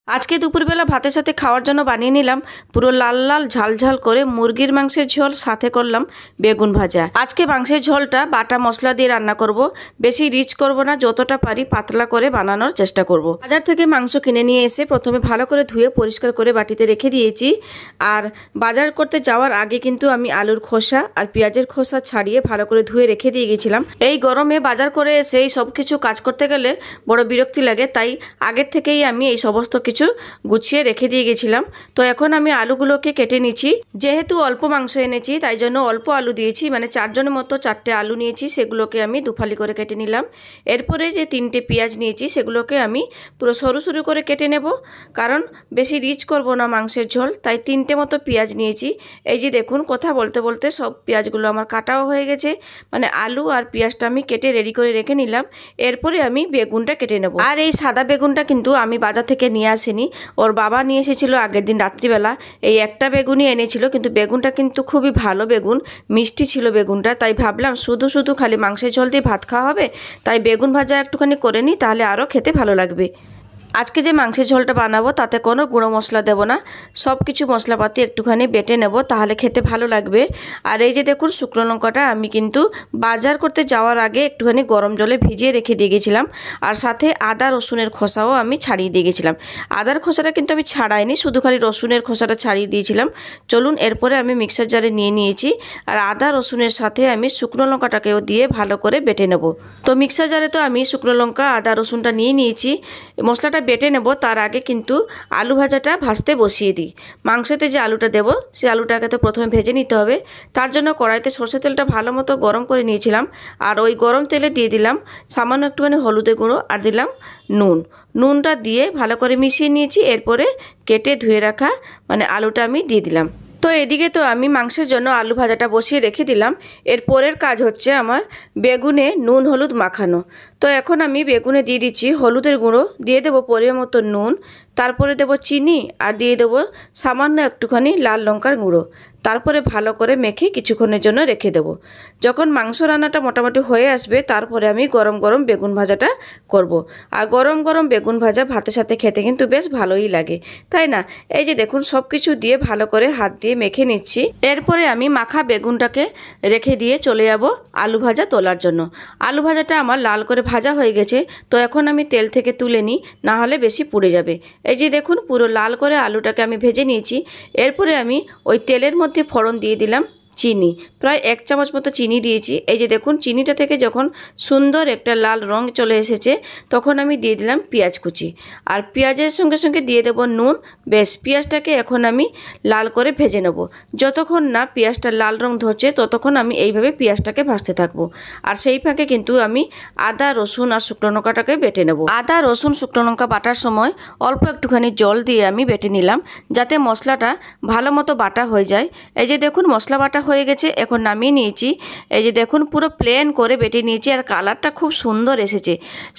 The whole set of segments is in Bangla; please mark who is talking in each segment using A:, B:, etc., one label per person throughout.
A: আজকে দুপুরবেলা ভাতের সাথে খাওয়ার জন্য বানিয়ে নিলাম পুরো লাল লাল ঝাল ঝাল করে মুরগির মাংসের ঝোল, সাথে করলাম বেগুন ভাজা। আজকে মাংসের ঝোলটা বাটা মশলা দিয়ে রান্না করব, বেশি রিচ করব না, যতটা পারি পাতলা করে বানানোর চেষ্টা করব। বাজার থেকে মাংস কিনে নিয়ে এসে প্রথমে ভালো করে ধুয়ে পরিষ্কার করে বাটিতে রেখে দিয়েছি। আর বাজার করতে যাওয়ার আগে কিন্তু আমি আলুর খোসা আর পেঁয়াজের খোসা ছাড়িয়ে ভালো করে ধুয়ে রেখে দিয়ে গেছিলাম। এই গরমে বাজার করে এসে এই সব কিছু কাজ করতে গেলে বড় বিরক্তি লাগে, তাই আগের থেকেই আমি এই সমস্ত কিছু গুছিয়ে রেখে দিয়ে গেছিলাম। তো এখন আমি আলুগুলোকে কেটে নিচ্ছি। যেহেতু অল্প মাংস এনেছি তাই জন্য অল্প আলু দিয়েছি, মানে 4 জনের মতো 4টে আলু নিয়েছি, সেগুলোকে আমি দুফালি করে কেটে নিলাম। এরপরে যে 3টে পেঁয়াজ নিয়েছি সেগুলোকে আমি পুরো সরু সরু করে কেটে নেব, কারণ বেশি রিচ করব না মাংসের ঝোল, তাই 3টে মতো পেঁয়াজ নিয়েছি। এই যে দেখুন, কথা বলতে বলতে সব পেঁয়াজগুলো আমার কাটাও হয়ে গেছে, মানে আলু আর পেঁয়াজটা আমি কেটে রেডি করে রেখে নিলাম। এরপরে আমি বেগুনটা কেটে নেব। আর এই সাদা বেগুনটা কিন্তু আমি বাজার থেকে নিয়ে আসিনি, ওর বাবা নিয়ে এসেছিল আগের দিন রাত্রিবেলা। এই একটা বেগুনই এনেছিল, কিন্তু বেগুনটা কিন্তু খুবই ভালো বেগুন, মিষ্টি ছিল বেগুনটা। তাই ভাবলাম শুধু শুধু খালি মাংসের ঝোল দিয়ে ভাত খাওয়া হবে, তাই বেগুন ভাজা একটুখানি করে নিই, তাহলে আরও খেতে ভালো লাগবে। আজকে যে মাংসের ঝোলটা বানাবো তাতে কোনো গুঁড়ো মশলা দেবো না, সব কিছু মশলাপাতি একটুখানি বেটে নেব, তাহলে খেতে ভালো লাগবে। আর এই যে দেখুন, শুকনো লঙ্কাটা আমি কিন্তু বাজার করতে যাওয়ার আগে একটুখানি গরম জলে ভিজিয়ে রেখে দিয়ে গেছিলাম। আর সাথে আদা রসুনের খোসাও আমি ছাড়িয়ে দিয়ে গেছিলাম। আদার খোসাটা কিন্তু আমি ছাড়াইনি, শুধু খালি রসুনের খোসাটা ছাড়িয়ে দিয়েছিলাম। চলুন, এরপরে আমি মিক্সার জারে নিয়ে নিয়েছি। আর আদা রসুনের সাথে আমি শুকনো লঙ্কাটাকেও দিয়ে ভালো করে বেটে নেব। তো মিক্সার জারে তো আমি শুকনো লঙ্কা আদা রসুনটা নিয়ে নিয়েছি, মশলাটা বেটে নেব। তার আগে কিন্তু আলু ভাজাটা ভাজতে বসিয়ে দিই। মাংসতে যে আলুটা দেব সেই আলুটাকে তো প্রথমে ভেজে নিতে হবে। তার জন্য কড়াইতে সরষের তেলটা ভালো মতো গরম করে নিয়েছিলাম। আর ওই গরম তেলে দিয়ে দিলাম সামান্য একটুখানি হলুদের গুঁড়ো আর দিলাম নুনটা দিয়ে ভালো করে মিশিয়ে নিয়েছি। এরপরে কেটে ধুয়ে রাখা মানে আলুটা আমি দিয়ে দিলাম। তো এদিকে তো আমি মাংসের জন্য আলু ভাজাটা বসিয়ে রেখে দিলাম। এর পরের কাজ হচ্ছে আমার বেগুনে নুন হলুদ মাখানো। তো এখন আমি বেগুনে দিয়ে দিচ্ছি হলুদের গুঁড়ো, দিয়ে দেবো পরিমাণ মতো নুন, তারপরে দেবো চিনি আর দিয়ে দেবো সামান্য একটুখানি লাল লঙ্কার গুঁড়ো। তারপরে ভালো করে মেখে কিছুক্ষণের জন্য রেখে দেবো। যখন মাংস রান্নাটা মোটামুটি হয়ে আসবে তারপরে আমি গরম গরম বেগুন ভাজাটা করব। আর গরম গরম বেগুন ভাজা ভাতের সাথে খেতে কিন্তু বেশ ভালোই লাগে, তাই না? এই যে দেখুন, সব কিছু দিয়ে ভালো করে হাত দিয়ে মেখে নিচ্ছি। এরপরে আমি মাখা বেগুনটাকে রেখে দিয়ে চলে যাব আলু ভাজা তোলার জন্য। আলু ভাজাটা আমার লাল করে ভাজা হয়ে গেছে, তো এখন আমি তেল থেকে তুলে নিই, না হলে বেশি পুড়ে যাবে। এই যে দেখুন, পুরো লাল করে আলুটাকে আমি ভেজে নিয়েছি। এরপরে আমি ওই তেলের মধ্যে ফোড়ন দিয়ে দিলাম চিনি, প্রায় 1 চামচ মতো চিনি দিয়েছি। এই যে দেখুন, চিনিটা থেকে যখন সুন্দর একটা লাল রং চলে এসেছে তখন আমি দিয়ে দিলাম পেঁয়াজ কুচি। আর পেঁয়াজের সঙ্গে সঙ্গে দিয়ে দেবো নুন। বেশ, পেঁয়াজটাকে এখন আমি লাল করে ভেজে নেব। যতক্ষণ না পেঁয়াজটা লাল রং ধরছে ততক্ষণ আমি এইভাবে পেঁয়াজটাকে ভাজতে থাকবো। আর সেই ফাঁকে কিন্তু আমি আদা রসুন আর শুকনো লঙ্কাটাকে বেটে নেব। আদা রসুন শুকনো লঙ্কা বাটার সময় অল্প একটুখানি জল দিয়ে আমি বেটে নিলাম, যাতে মশলাটা ভালো মতো বাটা হয়ে যায়। এই যে দেখুন, মশলা বাটা হয়ে গেছে, এখন নামিয়ে নিয়েছি। এই যে দেখুন, পুরো প্লেন করে বেটে নিয়েছি আর কালারটা খুব সুন্দর এসেছে।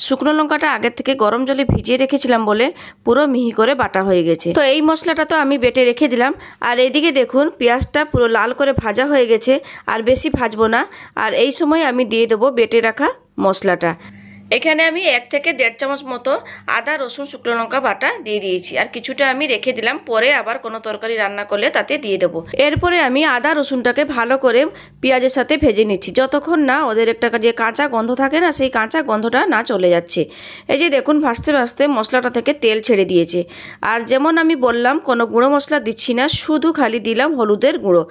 A: শুকনো লঙ্কাটা আগের থেকে গরম জলে ভিজিয়ে রেখেছিলাম বলে পুরো মিহি করে বাটা হয়ে গেছে। তো এই মশলাটা তো আমি বেটে রেখে দিলাম। আর এইদিকে দেখুন, পেঁয়াজটা পুরো লাল করে ভাজা হয়ে গেছে, আর বেশি ভাজবো না। আর এই সময় আমি দিয়ে দেবো বেটে রাখা মশলাটা। এখানে আমি 1 থেকে 1.5 চামচ মতো আদা রসুন শুকনো লঙ্কা বাটা দিয়ে দিয়েছি, আর কিছুটা আমি রেখে দিলাম, পরে আবার কোনো তরকারি রান্না করলে তাতে দিয়ে দেবো। এরপরে আমি আদা রসুনটাকে ভালো করে পেঁয়াজের সাথে ভেজে নিচ্ছি, যতক্ষণ না ওদের একটা যে কাঁচা গন্ধ থাকে না, সেই কাঁচা গন্ধটা না চলে যাচ্ছে। এই যে দেখুন, ভাজতে ভাজতে মশলাটা থেকে তেল ছেড়ে দিয়েছে। আর যেমন আমি বললাম, কোনো গুঁড়ো মশলা দিচ্ছি না, শুধু খালি দিলাম হলুদের গুঁড়ো।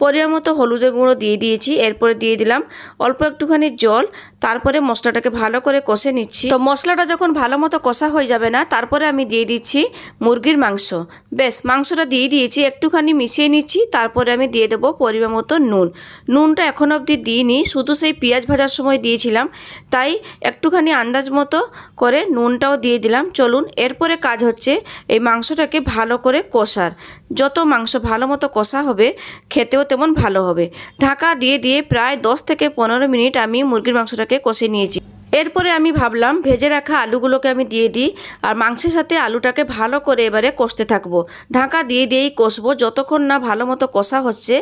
A: পরিমাণ মতো হলুদের গুঁড়ো দিয়ে দিয়েছি। এরপরে দিয়ে দিলাম অল্প একটুখানি জল, তারপরে মশলাটাকে ভালো করে কষে নিচ্ছি। তো মশলাটা যখন ভালো মতো কষা হয়ে যাবে না, তারপরে আমি দিয়ে দিচ্ছি মুরগির মাংস। বেশ, মাংসটা দিয়ে দিয়েছি, একটুখানি মিশিয়ে নিচ্ছি। তারপরে আমি দিয়ে দেবো পরিমাণ মতো নুনটা এখন অবধি দিইনি, শুধু সেই পেঁয়াজ ভাজার সময় দিয়েছিলাম, তাই একটুখানি আন্দাজ মতো করে নুনটাও দিয়ে দিলাম। চলুন, এরপরে কাজ হচ্ছে এই মাংসটাকে ভালো করে কষার। যত মাংস ভালো মতো কষা হবে খেতেও তেমন ভালো হবে। ঢাকা দিয়ে দিয়ে প্রায় 10 থেকে 15 মিনিট আমি মুরগির মাংসটাকে কষে নিয়েছি। এরপরে আমি ভাবলাম ভেজে রাখা আলুগুলোকে আমি দিয়ে দিই আর মাংসের সাথে আলুটাকে ভালো করে এবারে কষতে থাকবো। ঢাকা দিয়ে দিয়েই কষবো, যতক্ষণ না ভালো মতো কষা হচ্ছে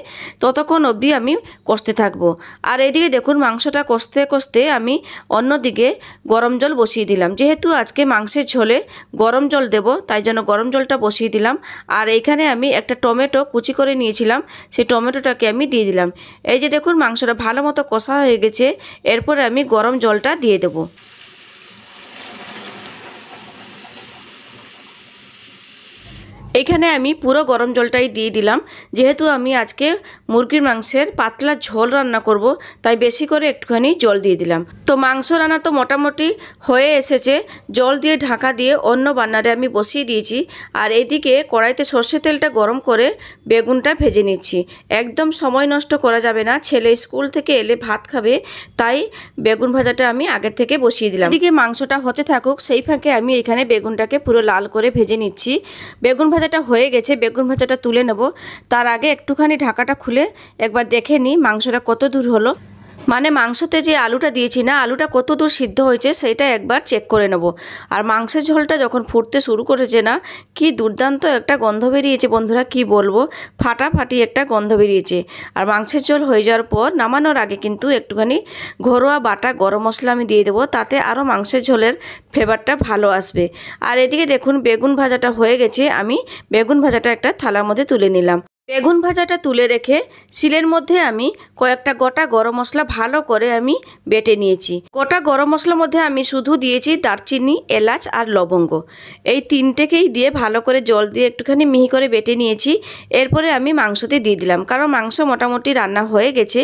A: ততক্ষণ অবধি আমি কষতে থাকবো। আর এদিকে দেখুন মাংসটা কষতে কষতে আমি অন্যদিকে গরম জল বসিয়ে দিলাম। যেহেতু আজকে মাংসের ঝোলে গরম জল দেব, তাই জন্য গরম জলটা বসিয়ে দিলাম। আর এইখানে আমি একটা টমেটো কুচি করে নিয়েছিলাম, সেই টমেটোটাকে আমি দিয়ে দিলাম। এই যে দেখুন মাংসটা ভালো মতো কষা হয়ে গেছে, এরপরে আমি গরম জলটা দিয়ে দেবো। এখানে আমি পুরো গরম জলটাই দিয়ে দিলাম। যেহেতু আমি আজকে মুরগির মাংসের পাতলা ঝোল রান্না করব, তাই বেশি করে একটুখানি জল দিয়ে দিলাম। তো মাংস রান্না তো মোটামুটি হয়ে এসেছে, জল দিয়ে ঢাকা দিয়ে অন্য বান্নারে আমি বসিয়ে দিয়েছি। আর এইদিকে কড়াইতে সর্ষে তেলটা গরম করে বেগুনটা ভেজে নিচ্ছি। একদম সময় নষ্ট করা যাবে না, ছেলে স্কুল থেকে এলে ভাত খাবে, তাই বেগুন ভাজাটা আমি আগের থেকে বসিয়ে দিলাম। এদিকে মাংসটা হতে থাকুক, সেই ফাঁকে আমি এখানে বেগুনটাকে পুরো লাল করে ভেজে নিচ্ছি। বেগুন ভাজাটা হয়ে গেছে, বেগুন ভাজাটা তুলে নেব। তার আগে একটুখানি ঢাকাটা খুলে একবার দেখে নিই মাংসটা কত দূর হলো। মানে মাংসতে যে আলুটা দিয়েছি না, আলুটা কত দূর সিদ্ধ হয়েছে সেটা একবার চেক করে নেব। আর মাংসের ঝোলটা যখন ফুটতে শুরু করেছে না, কি দুর্দান্ত একটা গন্ধ বেরিয়েছে বন্ধুরা, কি বলবো, ফাটাফাটি একটা গন্ধ বেরিয়েছে। আর মাংসের ঝোল হয়ে যাওয়ার পর নামানোর আগে কিন্তু একটুখানি ঘরোয়া বাটা গরম মশলা আমি দিয়ে দেবো, তাতে আরও মাংসের ঝোলের ফ্লেভারটা ভালো আসবে। আর এদিকে দেখুন বেগুন ভাজাটা হয়ে গেছে, আমি বেগুন ভাজাটা একটা থালার মধ্যে তুলে নিলাম। বেগুন ভাজাটা তুলে রেখে শিলের মধ্যে আমি কয়েকটা গোটা গরম মশলা ভালো করে আমি বেটে নিয়েছি। গোটা গরম মশলার মধ্যে আমি শুধু দিয়েছি দারচিনি, এলাচ আর লবঙ্গ, এই তিনটেকেই দিয়ে ভালো করে জল দিয়ে একটুখানি মিহি করে বেটে নিয়েছি। এরপরে আমি মাংসতে দিয়ে দিলাম, কারণ মাংস মোটামুটি রান্না হয়ে গেছে,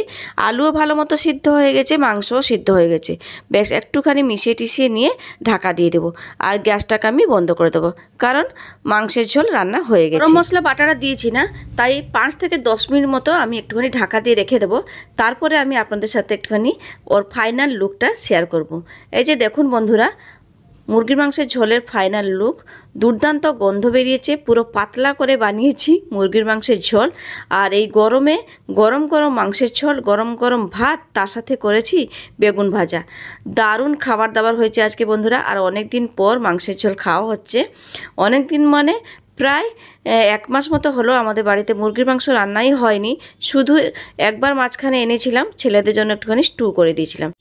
A: আলুও ভালো মতো সিদ্ধ হয়ে গেছে, মাংসও সিদ্ধ হয়ে গেছে। বেশ একটুখানি মিশিয়ে টিশিয়ে নিয়ে ঢাকা দিয়ে দেবো আর গ্যাসটাকে আমি বন্ধ করে দেবো, কারণ মাংসের ঝোল রান্না হয়ে গেছে। গরম মশলা বাটাটা দিয়েছি না, তাই 5 থেকে 10 মিনিট মতো আমি একটুখানি ঢাকা দিয়ে রেখে দেবো। তারপরে আমি আপনাদের সাথে একটুখানি ওর ফাইনাল লুকটা শেয়ার করব। এই যে দেখুন বন্ধুরা, মুরগির মাংসের ঝোলের ফাইনাল লুক, দুর্দান্ত গন্ধ বেরিয়েছে, পুরো পাতলা করে বানিয়েছি মুরগির মাংসের ঝোল। আর এই গরমে গরম গরম মাংসের ঝোল, গরম গরম ভাত, তার সাথে করেছি বেগুন ভাজা। দারুণ খাবার দাবার হয়েছে আজকে বন্ধুরা। আর অনেক দিন পর মাংসের ঝোল খাওয়া হচ্ছে, অনেক দিন মানে প্রায় 1 মাস মতো হলো আমাদের বাড়িতে মুরগির মাংস রান্নাই হয়নি। শুধু একবার মাঝখানে এনেছিলাম, ছেলেদের জন্য একটুখানি স্টু করে দিয়েছিলাম।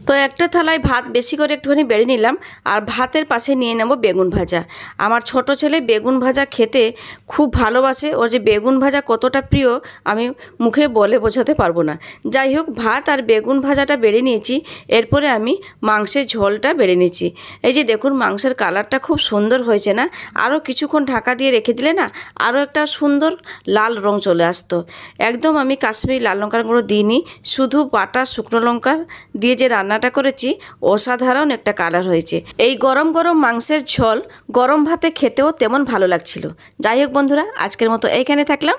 A: তো একটা থালায় ভাত বেশি করে একটুখানি বেড়ে নিলাম, আর ভাতের পাশে নিয়ে নেব বেগুন ভাজা। আমার ছোট ছেলে বেগুন ভাজা খেতে খুব ভালোবাসে, ওর যে বেগুন ভাজা কতটা প্রিয় আমি মুখে বলে বোঝাতে পারবো না। যাই হোক, ভাত আর বেগুন ভাজাটা বেড়ে নিয়েছি, এরপরে আমি মাংসের ঝোলটা বেড়ে নিয়েছি। এই যে দেখুন মাংসের কালারটা খুব সুন্দর হয়েছে না, আরও কিছুক্ষণ ঢাকা দিয়ে রেখে দিলে না আরও একটা সুন্দর লাল রং চলে আসতো। একদম আমি কাশ্মীরি লাল লঙ্কার গুঁড়ো দিইনি, শুধু বাটা শুকনো লঙ্কা দিয়ে যে রান্নাটা করেছি অসাধারণ একটা কালার হয়েছে। এই গরম গরম মাংসের ঝোল গরম ভাতে খেতেও তেমন ভালো লাগছিল। যাই হোক বন্ধুরা, আজকের মতো এইখানে থাকলাম।